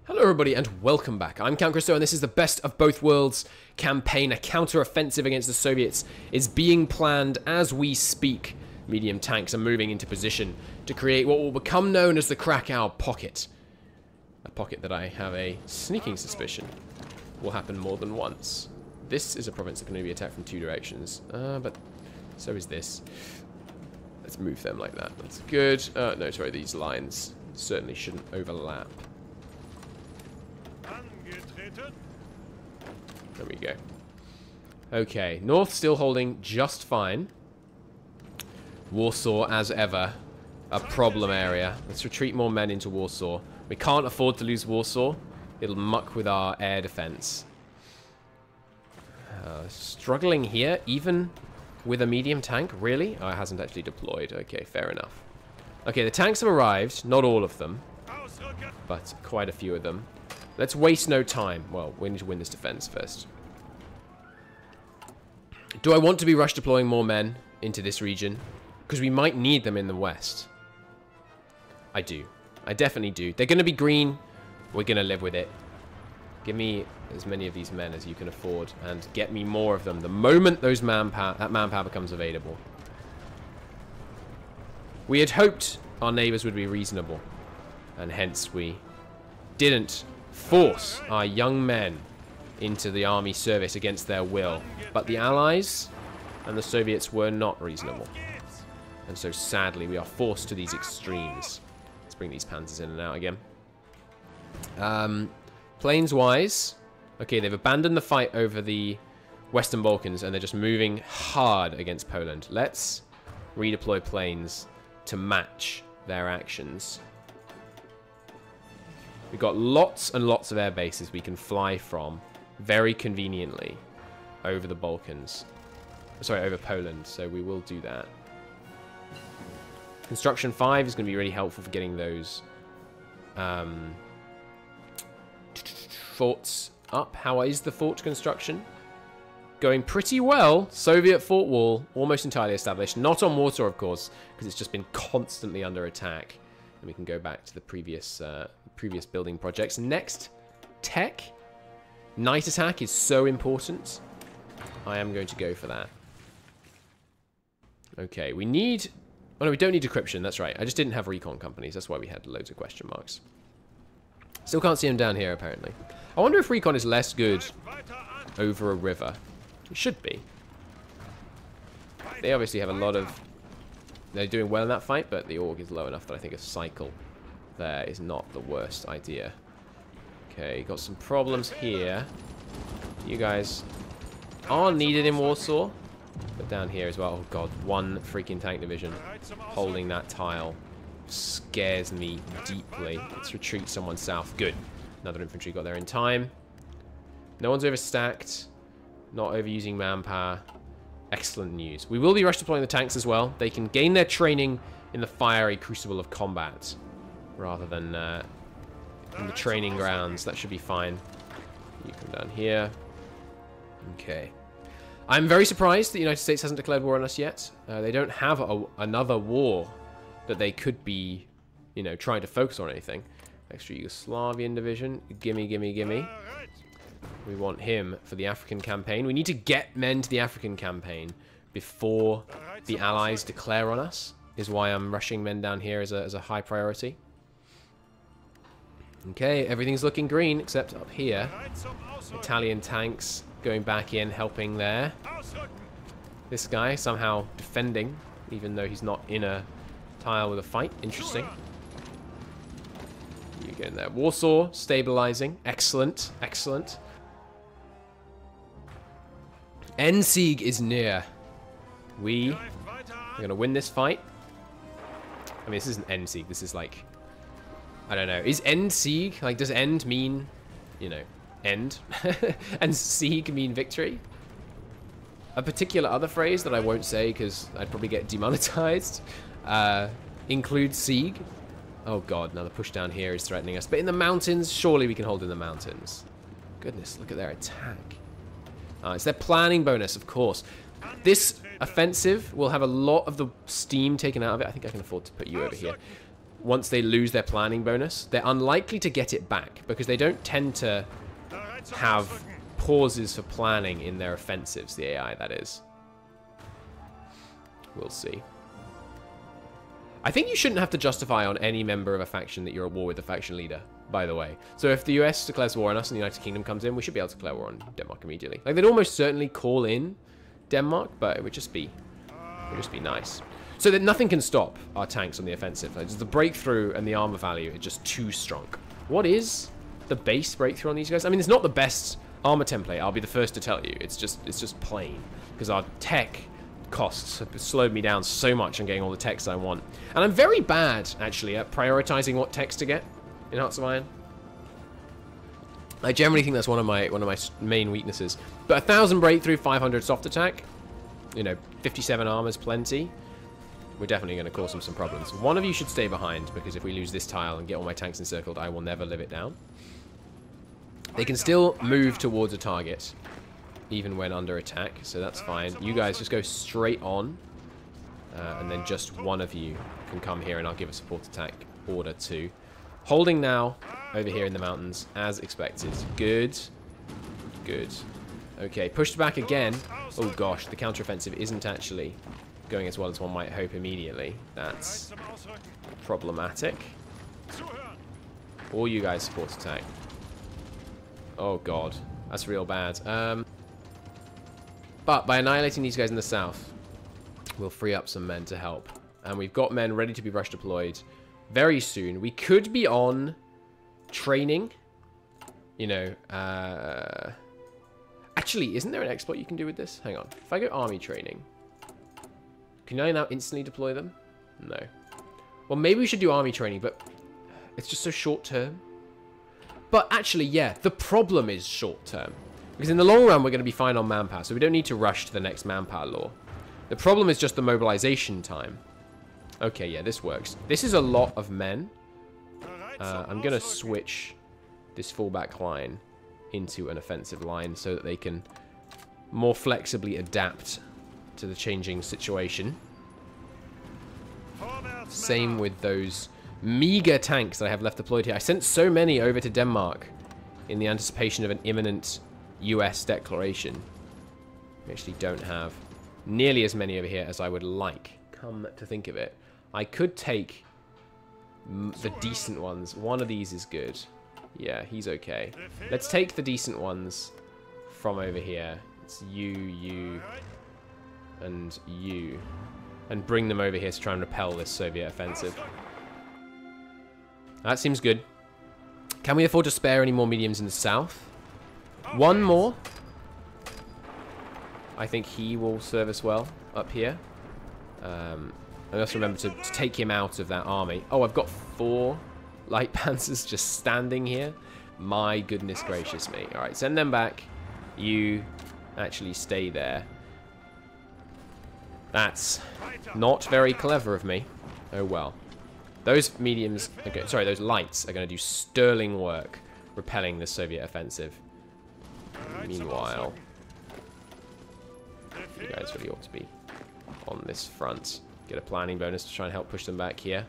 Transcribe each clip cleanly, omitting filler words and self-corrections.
Hello everybody and welcome back. I'm Count Christo and this is the Best of Both Worlds campaign. A counter-offensive against the Soviets is being planned as we speak. Medium tanks are moving into position to create what will become known as the Krakow Pocket. A pocket that I have a sneaking suspicion will happen more than once. This is a province that can only be attacked from two directions, but so is this. Let's move them like that. That's good. No, sorry, these lines certainly shouldn't overlap. There we go. Okay, North still holding just fine. Warsaw, as ever, a problem area. Let's retreat more men into Warsaw. We can't afford to lose Warsaw. It'll muck with our air defense. Struggling here, even with a medium tank? Really? Oh, it hasn't actually deployed. Okay, fair enough. Okay, the tanks have arrived. Not all of them, but quite a few of them. Let's waste no time. Well, we need to win this defense first. Do I want to be rush deploying more men into this region? Because we might need them in the west. I do. I definitely do. They're going to be green. We're going to live with it. Give me as many of these men as you can afford and get me more of them the moment that manpower becomes available. We had hoped our neighbors would be reasonable, and hence we didn't force our young men into the army service against their will. But the Allies and the Soviets were not reasonable. And so sadly we are forced to these extremes. Let's bring these panzers in and out again. Planes-wise, okay, they've abandoned the fight over the Western Balkans and they're just moving hard against Poland. Let's redeploy planes to match their actions. We've got lots and lots of air bases we can fly from very conveniently over the Balkans. Sorry, over Poland, so we will do that. Construction 5 is going to be really helpful for getting those forts up. How is the fort construction? Going pretty well. Soviet fort wall almost entirely established. Not on Warsaw, of course, because it's just been constantly under attack. And we can go back to the previous building projects. Next, tech. Night attack is so important. I am going to go for that. Okay, we need... Oh no, we don't need decryption, that's right. I just didn't have recon companies. That's why we had loads of question marks. Still can't see them down here, apparently. I wonder if recon is less good over a river. It should be. They obviously have a lot of... They're doing well in that fight, but the org is low enough that I think a cycle there is not the worst idea. Okay, got some problems here. You guys are needed in Warsaw, but down here as well. Oh god, one freaking tank division holding that tile scares me deeply. Let's retreat someone south. Good. Another infantry got there in time. No one's overstacked. Not overusing manpower. Excellent news. We will be rush deploying the tanks as well. They can gain their training in the fiery crucible of combat rather than in the training grounds. That should be fine. You come down here. Okay. I'm very surprised the United States hasn't declared war on us yet. They don't have another war that they could be, you know, trying to focus on anything. Extra Yugoslavian division. Gimme, gimme, gimme. We want him for the African campaign. We need to get men to the African campaign before the Allies declare on us, is why I'm rushing men down here as a high priority. Okay, everything's looking green except up here. Italian tanks going back in, helping there. This guy somehow defending, even though he's not in a tile with a fight. Interesting. You get in there. Warsaw, stabilizing. Excellent, excellent. Endsieg is near. We are going to win this fight. I mean, this isn't Endsieg. This is like... I don't know. Is Endsieg, like, does end mean, you know, end? And sieg mean victory? A particular other phrase that I won't say because I'd probably get demonetized includes sieg. Oh god, now the push down here is threatening us. But in the mountains, surely we can hold in the mountains. Goodness, look at their attack. It's their planning bonus, of course. This offensive will have a lot of the steam taken out of it. I think I can afford to put you over here. once they lose their planning bonus, they're unlikely to get it back because they don't tend to have pauses for planning in their offensives, the AI, that is. We'll see. I think you shouldn't have to justify on any member of a faction that you're at war with the faction leader, by the way. So if the US declares war on us and the United Kingdom comes in, we should be able to declare war on Denmark immediately. Like, they'd almost certainly call in Denmark, but it would just be nice. So that nothing can stop our tanks on the offensive. Like, the breakthrough and the armor value is just too strong. What is the base breakthrough on these guys? I mean, it's not the best armor template, I'll be the first to tell you. It's just plain. Because our tech costs have slowed me down so much on getting all the techs I want. And I'm very bad, actually, at prioritizing what techs to get in Hearts of Iron. I generally think that's one of my main weaknesses. But 1,000 breakthrough, 500 soft attack, you know, 57 armor's plenty. We're definitely going to cause them some problems. One of you should stay behind, because if we lose this tile and get all my tanks encircled, I will never live it down. They can still move towards a target, even when under attack, so that's fine. You guys just go straight on, and then just one of you can come here, and I'll give a support attack order too. Holding now over here in the mountains, as expected. Good. Good. Okay, pushed back again. Oh gosh, the counteroffensive isn't actually going as well as one might hope immediately. That's problematic. All you guys support attack. Oh god, that's real bad. But by annihilating these guys in the south, we'll free up some men to help. And we've got men ready to be rush deployed very soon. We could be on training. You know, actually, isn't there an exploit you can do with this? Hang on. If I go army training, can I now instantly deploy them? No. Well, maybe we should do army training, but it's just so short term. But actually, yeah, the problem is short term. Because in the long run, we're going to be fine on manpower, so we don't need to rush to the next manpower law. The problem is just the mobilization time. Okay, yeah, this works. This is a lot of men. I'm going to switch this fallback line into an offensive line so that they can more flexibly adapt to the changing situation. Same with those meager tanks that I have left deployed here. I sent so many over to Denmark in the anticipation of an imminent US declaration. We actually don't have nearly as many over here as I would like. Come to think of it, I could take the decent ones. One of these is good. Yeah, he's okay. Let's take the decent ones from over here. It's you, and you. And bring them over here to try and repel this Soviet offensive. That seems good. Can we afford to spare any more mediums in the south? One more. I think he will serve us well up here. I also remember to take him out of that army. Oh, I've got 4 light panzers just standing here. My goodness gracious me. Alright, send them back. You actually stay there. That's not very clever of me. Oh well. Those mediums, okay, sorry, those lights are going to do sterling work repelling the Soviet offensive. Meanwhile, you guys really ought to be on this front. Get a planning bonus to try and help push them back here.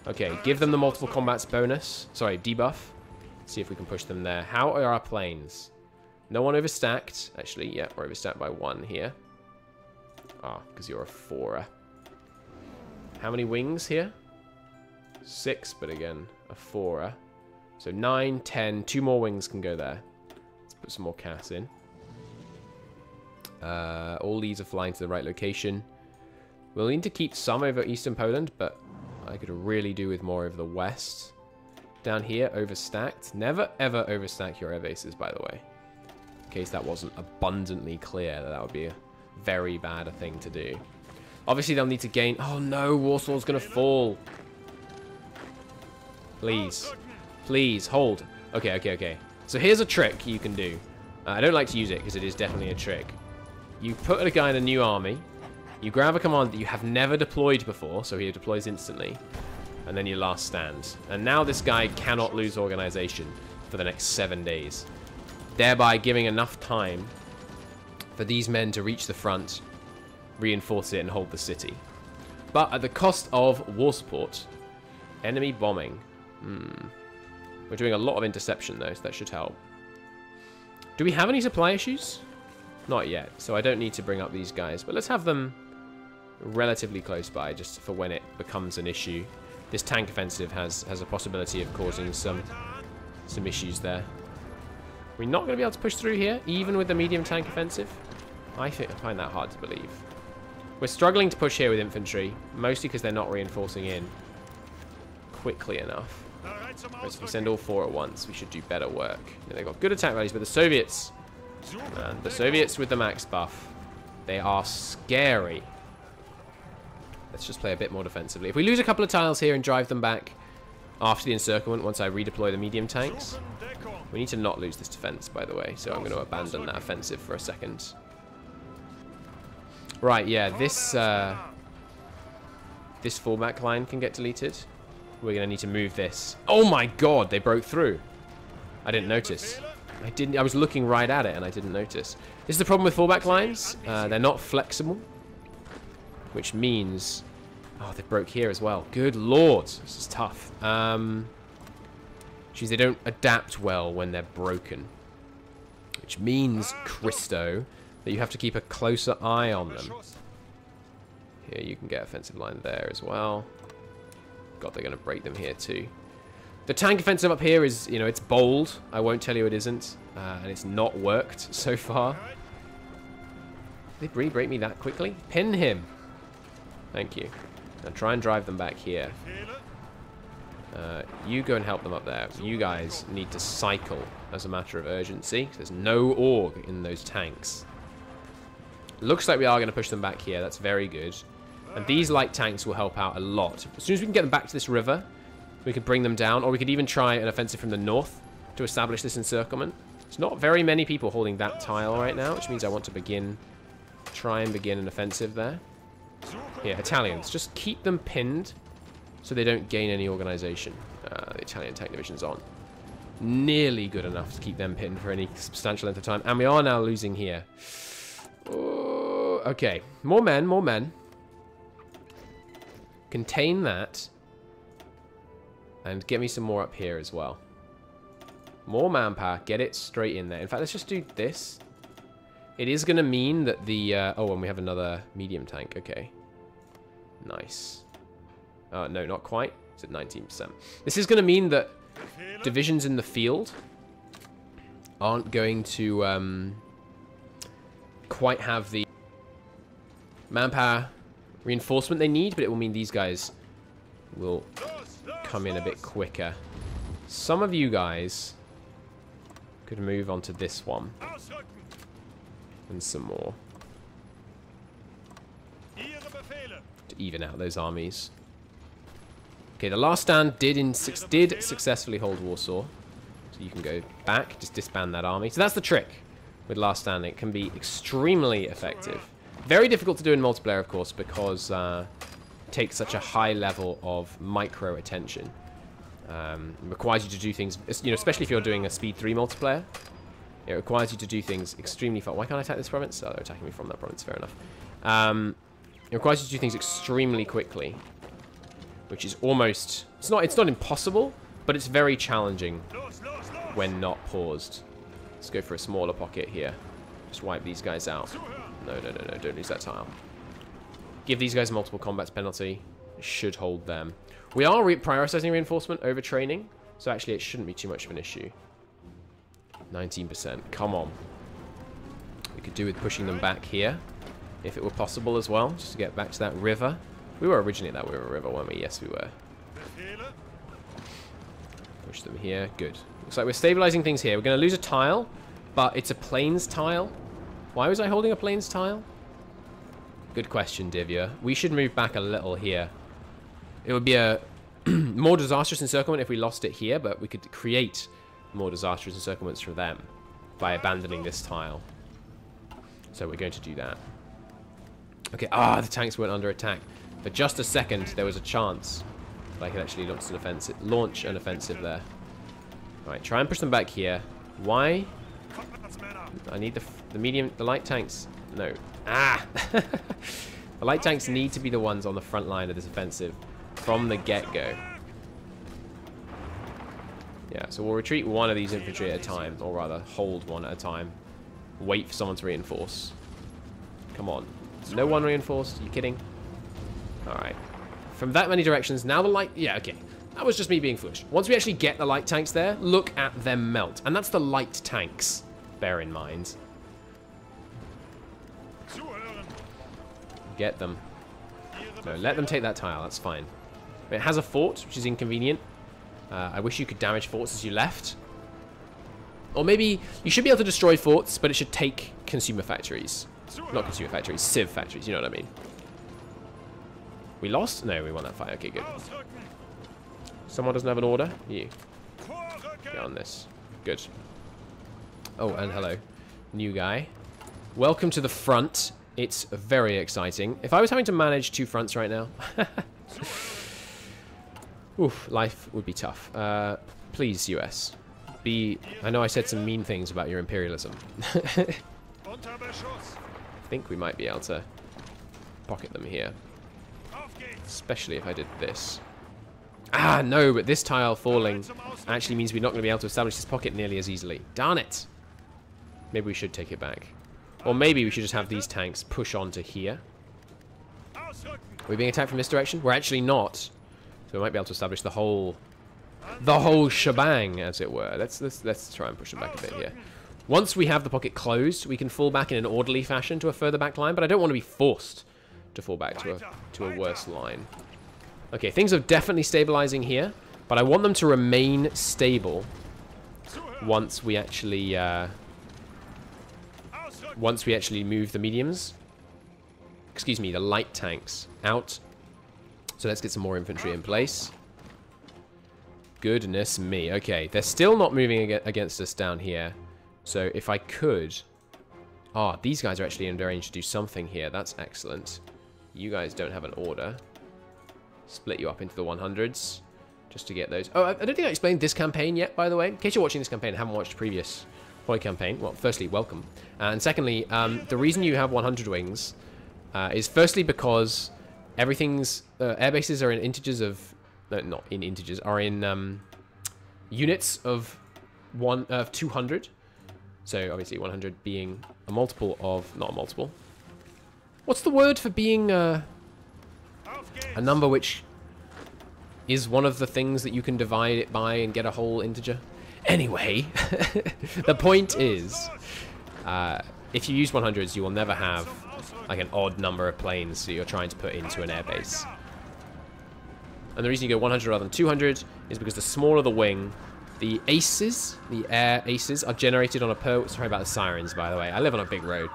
Okay, give them the multiple combats bonus. Sorry, debuff. See if we can push them there. How are our planes? No one overstacked. Actually, yeah, we're overstacked by 1 here. Ah, because you're a 4er. How many wings here? 6, but again, a 4er. So 9, 10, 2 more wings can go there. Let's put some more CAS in. All these are flying to the right location. We'll need to keep some over Eastern Poland, but I could really do with more over the west. Down here, overstacked. Never, ever overstack your air bases, by the way. In case that wasn't abundantly clear that would be a very bad a thing to do. Obviously, they'll need to gain... Oh, no, Warsaw's going to fall. Please. Please, hold. Okay, okay, okay. So here's a trick you can do. I don't like to use it because it is definitely a trick. You put a guy in a new army. You grab a command that you have never deployed before, so he deploys instantly. And then you last stand. And now this guy cannot lose organization for the next 7 days. Thereby giving enough time for these men to reach the front, reinforce it, and hold the city. But at the cost of war support. Enemy bombing. We're doing a lot of interception, though, so that should help. Do we have any supply issues? Not yet, so I don't need to bring up these guys. But let's have them relatively close by, just for when it becomes an issue. This tank offensive has a possibility of causing some issues there. We're not going to be able to push through here, even with the medium tank offensive. I find that hard to believe. We're struggling to push here with infantry, mostly because they're not reinforcing in quickly enough. Whereas if we send all 4 at once, we should do better work. They've got good attack values, but the Soviets, man, the Soviets with the max buff, they are scary. Let's just play a bit more defensively. If we lose a couple of tiles here and drive them back after the encirclement, once I redeploy the medium tanks, we need to not lose this defense, by the way. So I'm going to abandon that offensive for a second. Right, yeah, this fallback line can get deleted. We're going to need to move this. Oh my god, they broke through. I didn't notice. I was looking right at it and I didn't notice. This is the problem with fallback lines. They're not flexible. Which means... Oh, they broke here as well. Good lord. This is tough. Geez, they don't adapt well when they're broken. Which means, Christo, that you have to keep a closer eye on them. Here, you can get offensive line there as well. God, they're going to break them here too. The tank offensive up here is, you know, it's bold. I won't tell you it isn't. And it's not worked so far. Did they re-break me that quickly? Pin him. Thank you. Now try and drive them back here. You go and help them up there. You guys need to cycle as a matter of urgency. There's no org in those tanks. Looks like we are going to push them back here. That's very good. And these light tanks will help out a lot. As soon as we can get them back to this river, we could bring them down. Or we could even try an offensive from the north to establish this encirclement. There's not very many people holding that tile right now, which means I want to try and begin an offensive there. Here, Italians. Just keep them pinned so they don't gain any organization. The Italian tank division's on. Nearly good enough to keep them pinned for any substantial length of time. And we are now losing here. Oh, okay. More men, more men. Contain that. And get me some more up here as well. More manpower. Get it straight in there. In fact, let's just do this. It is going to mean that the... oh, and we have another medium tank. Okay. Nice. No, not quite. It's at 19%. This is going to mean that divisions in the field aren't going to quite have the manpower reinforcement they need, but it will mean these guys will come in a bit quicker. Some of you guys could move on to this one. And some more. To even out those armies. Okay, the last stand did successfully hold Warsaw. So you can go back, just disband that army. So that's the trick with last stand. It can be extremely effective. Very difficult to do in multiplayer, of course, because it takes such a high level of micro attention. It requires you to do things, you know, especially if you're doing a speed 3 multiplayer. It requires you to do things extremely fast. Why can't I attack this province? Oh, they're attacking me from that province. Fair enough. It requires you to do things extremely quickly, which is almost... It's not impossible, but it's very challenging when not paused. Let's go for a smaller pocket here. Just wipe these guys out. No, no, no, no. Don't lose that tile. Give these guys multiple combats penalty. It should hold them. We are prioritizing reinforcement over training, so actually it shouldn't be too much of an issue. 19%. Come on. We could do with pushing them back here, if it were possible as well, just to get back to that river. We were originally at that river, weren't we? Yes, we were. Push them here. Good. Looks like we're stabilizing things here. We're going to lose a tile, but it's a plains tile. Why was I holding a plains tile? Good question, Divya. We should move back a little here. It would be a more disastrous encirclement if we lost it here, but we could create more disastrous encirclements for them by abandoning this tile. So we're going to do that. Okay, the tanks weren't under attack. For just a second, there was a chance that I could actually launch an offensive there. Alright, try and push them back here. Why? I need the light tanks. No. The light tanks need to be the ones on the front line of this offensive from the get-go. Yeah, so we'll retreat one of these infantry at a time, or rather, hold one at a time. Wait for someone to reinforce. Come on. No one reinforced? Are you kidding? Alright. From that many directions, now the light... Yeah, okay. That was just me being foolish. Once we actually get the light tanks there, look at them melt. And that's the light tanks, bear in mind. Get them. No, let them take that tile, that's fine. It has a fort, which is inconvenient. I wish you could damage forts as you left. Or maybe you should be able to destroy forts, but it should take consumer factories. Not consumer factories, civ factories, you know what I mean. We lost? No, we won that fight. Okay, good. Someone doesn't have an order? You. Get on this. Good. Oh, and hello. New guy. Welcome to the front. It's very exciting. If I was having to manage 2 fronts right now... Oof, life would be tough. Please, US. I know I said some mean things about your imperialism. I think we might be able to pocket them here. Especially if I did this. Ah, no, but this tile falling actually means we're not going to be able to establish this pocket nearly as easily. Darn it! Maybe we should take it back. Or maybe we should just have these tanks push on to here. Are we being attacked from this direction? We're actually not. So we might be able to establish the whole shebang, as it were. Let's try and push them back a bit here. Once we have the pocket closed, we can fall back in an orderly fashion to a further back line, but I don't want to be forced to fall back to a worse line. Okay, things are definitely stabilizing here, but I want them to remain stable once we actually move the mediums. Excuse me, the light tanks out. So let's get some more infantry in place. Goodness me. Okay, they're still not moving against us down here. So if I could... Ah, these guys are actually in range to do something here. That's excellent. You guys don't have an order. Split you up into the 100s just to get those. Oh, I don't think I explained this campaign yet, by the way. In case you're watching this campaign and haven't watched the previous HOI campaign, well, firstly, welcome. And secondly, the reason you have 100 wings is firstly because everything's... air bases are in integers of... No, not in integers, are in units of 200. So obviously 100 being a multiple of... Not a multiple. What's the word for being a number which is one of the things that you can divide it by and get a whole integer? Anyway, the point is, if you use 100s, you will never have like an odd number of planes that you're trying to put into an airbase. And the reason you go 100 rather than 200 is because the smaller the wing, the aces, the air aces, are generated on a per... Sorry about the sirens, by the way. I live on a big road.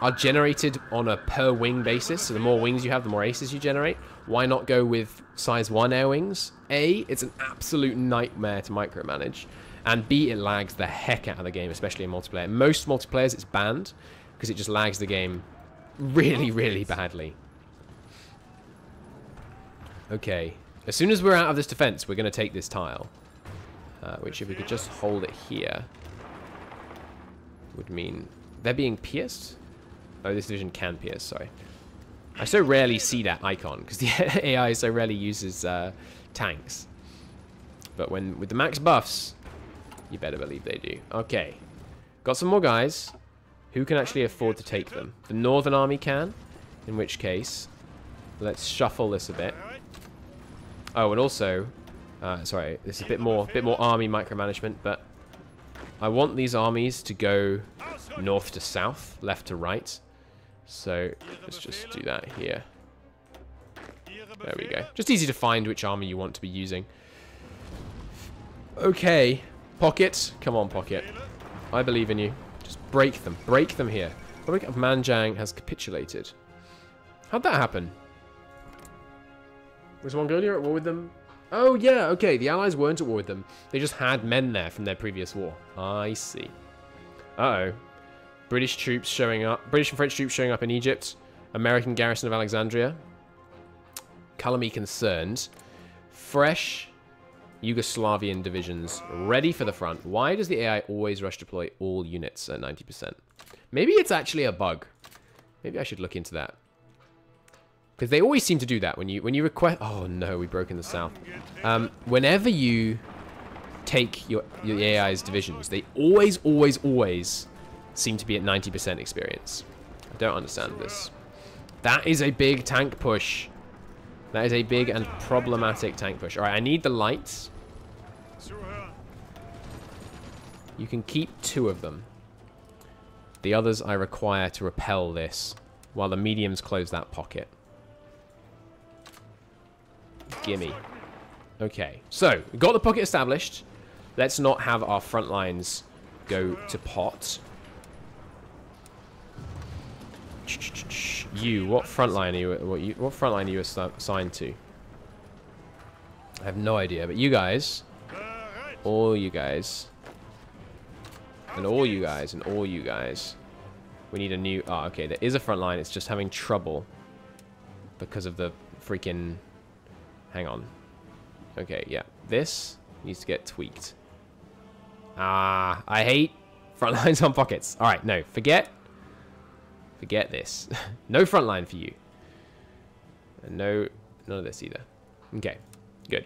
Are generated on a per wing basis. So the more wings you have, the more aces you generate. Why not go with size 1 air wings? A, it's an absolute nightmare to micromanage. And B, it lags the heck out of the game, especially in multiplayer. Most multiplayers, it's banned because it just lags the game really, really badly. Okay. As soon as we're out of this defense, we're going to take this tile. Which, if we could just hold it here, would mean they're being pierced. Oh, this division can pierce, sorry. I so rarely see that icon, because the AI so rarely uses tanks. But with the max buffs, you better believe they do. Okay. Got some more guys. Who can actually afford to take them? The Northern Army can, in which case, let's shuffle this a bit. Oh, and also, sorry, this is a bit more army micromanagement, but I want these armies to go north to south, left to right. So let's just do that here. There we go. Just easy to find which army you want to be using. Okay, Pocket. Come on, Pocket. I believe in you. Just break them. Break them here. Republic of Manjang has capitulated. How'd that happen? Was Mongolia at war with them? Oh, yeah, okay. The Allies weren't at war with them. They just had men there from their previous war. I see. Uh-oh. British troops showing up. British and French troops showing up in Egypt. American garrison of Alexandria. Color me concerned. Fresh Yugoslavian divisions ready for the front. Why does the AI always rush deploy all units at 90%? Maybe it's actually a bug. Maybe I should look into that. Because they always seem to do that when you request... Oh no, we broke in the south. Whenever you take your AI's divisions. They always, always, always seem to be at 90% experience. I don't understand this. That is a big tank push. That is a big and problematic tank push. All right, I need the lights. You can keep 2 of them. The others I require to repel this, while the mediums close that pocket. Gimme. Okay, so we've got the pocket established. Let's not have our front lines go to pot. You, what front line are you? What front line are you assigned to? I have no idea, but you guys, all you guys, and all you guys, and all you guys, we need a new. Oh, okay, there is a front line. It's just having trouble because of the freaking. Hang on. Okay, yeah, this needs to get tweaked. Ah, I hate front lines on pockets. All right, no, forget this. No front line for you. And no, none of this either. Okay, good.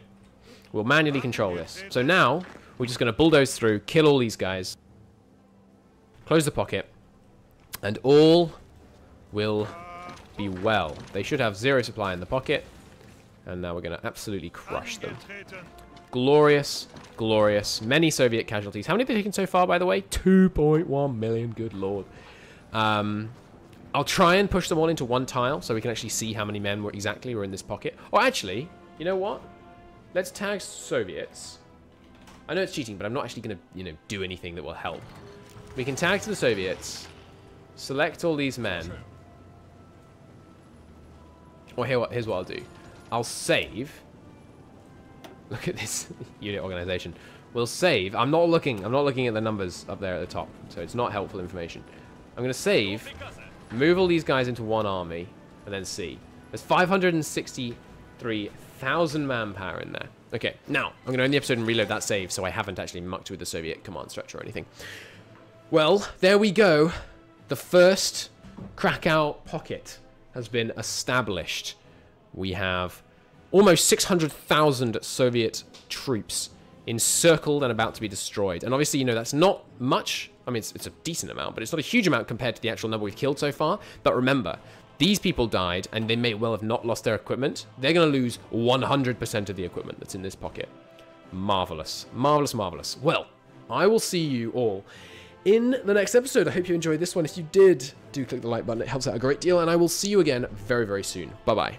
We'll manually control this. So now, we're just going to bulldoze through, kill all these guys, close the pocket, and all will be well. They should have 0 supply in the pocket, and now we're going to absolutely crush them. Glorious, glorious. Many Soviet casualties. How many have they taken so far, by the way? 2.1 million, good lord. I'll try and push them all into one tile so we can actually see how many men were in this pocket. Or actually, you know what? Let's tag Soviets. I know it's cheating, but I'm not actually going to, do anything that will help. We can tag to the Soviets, select all these men. Or here's what I'll do. I'll save. Look at this unit organization. We'll save. I'm not looking at the numbers up there at the top, so it's not helpful information. I'm going to save. Move all these guys into one army, and then see. There's 563,000 manpower in there. Okay, now, I'm going to end the episode and reload that save, so I haven't actually mucked with the Soviet command structure or anything. Well, there we go. The first Krakow pocket has been established. We have almost 600,000 Soviet troops encircled and about to be destroyed. And obviously, that's not much. I mean, it's a decent amount, but it's not a huge amount compared to the actual number we've killed so far. But remember, these people died, and they may well have not lost their equipment. They're going to lose 100% of the equipment that's in this pocket. Marvelous. Marvelous, marvelous. Well, I will see you all in the next episode. I hope you enjoyed this one. If you did, do click the like button. It helps out a great deal, and I will see you again very, very soon. Bye-bye.